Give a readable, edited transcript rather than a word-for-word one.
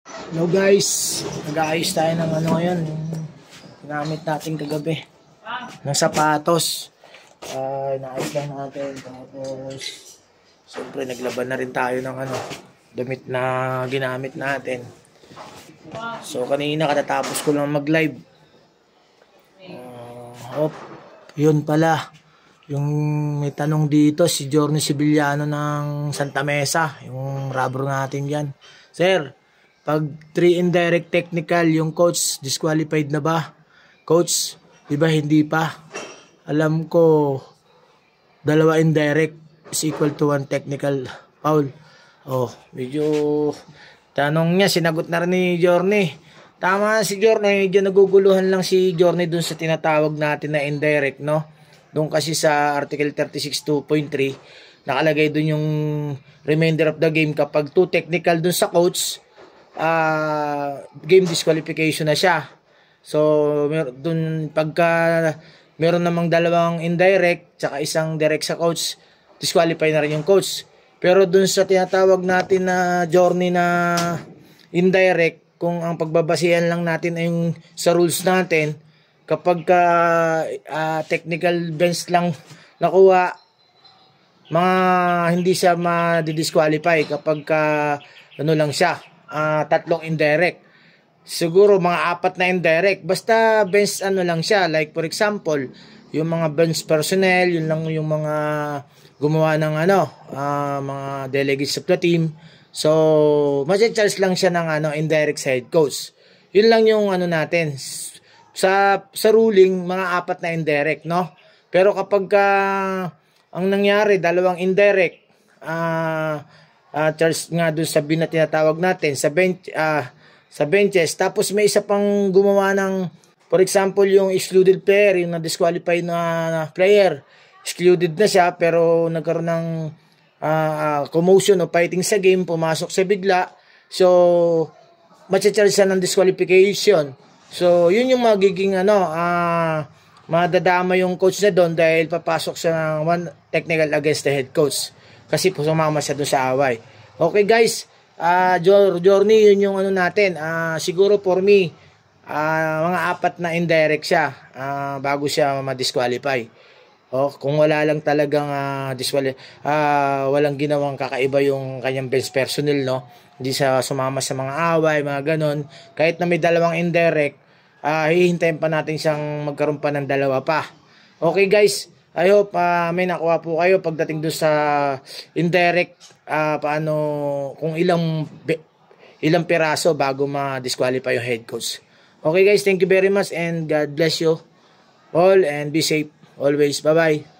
Hello guys, nag-aayos tayo ng ano ngayon, yung ginamit natin kagabi ng sapatos. Naayos lang natin, tapos siyempre naglaban na rin tayo ng ano, damit na ginamit natin. So kanina katatapos ko lang mag-live. Yun pala, yung may tanong dito si Journey Sibiliano ng Santa Mesa, yung rubber natin yan. Sir, pag 3 indirect technical, yung coach, disqualified na ba? Coach, di ba hindi pa? Alam ko, 2 indirect is equal to 1 technical foul. Medyo tanong niya, sinagot na rin ni Journey. Tama si Journey, medyo naguguluhan lang si Journey dun sa tinatawag natin na indirect, no? Doon kasi sa Article 36.2.3, nakalagay dun yung remainder of the game kapag 2 technical dun sa coach, game disqualification na siya. So dun pagka meron namang 2 indirect tsaka 1 direct sa coach, disqualify na rin yung coach. Pero dun sa tinatawag natin na Journey na indirect, kung ang pagbabasihan lang natin ay yung sa rules natin, kapag technical bench lang nakuha, hindi siya ma-disqualify kapag ano lang siya, 3 indirect. Siguro mga 4 na indirect, basta bench ano lang siya, like for example yung mga bench personnel, yun lang yung mga gumawa ng mga delegates of the team. So ma-charge lang siya ng indirect sa head coach. Yun lang yung natin sa ruling, mga 4 na indirect, no? Pero kapag ang nangyari 2 indirect, charge nga doon sa bin na tinatawag natin sa benches, tapos may isa pang gumawa ng, for example, yung excluded player, yung na-disqualified na player, excluded na siya pero nagkaroon ng commotion o fighting sa game, pumasok sa bigla, so ma-charge siya ng disqualification. So yun yung magiging madadama yung coach na doon dahil papasok siya ng 1 technical against the head coach kasi po sumama siya doon sa away. Okay guys, Journey, yun yung natin. Siguro for me, mga 4 na indirect siya bago siya ma-disqualify. Kung wala lang talagang walang ginawang kakaiba yung kanyang bench personnel, no? Hindi siya sumama sa mga away, mga ganon. Kahit na may 2 indirect, hihintayin pa natin siyang magkaroon pa ng 2 pa. Okay guys, I hope may nakuha po kayo pagdating doon sa indirect, kung ilang piraso bago ma-disqualify yung head coach. Okay guys, thank you very much and God bless you all and be safe always. Bye-bye.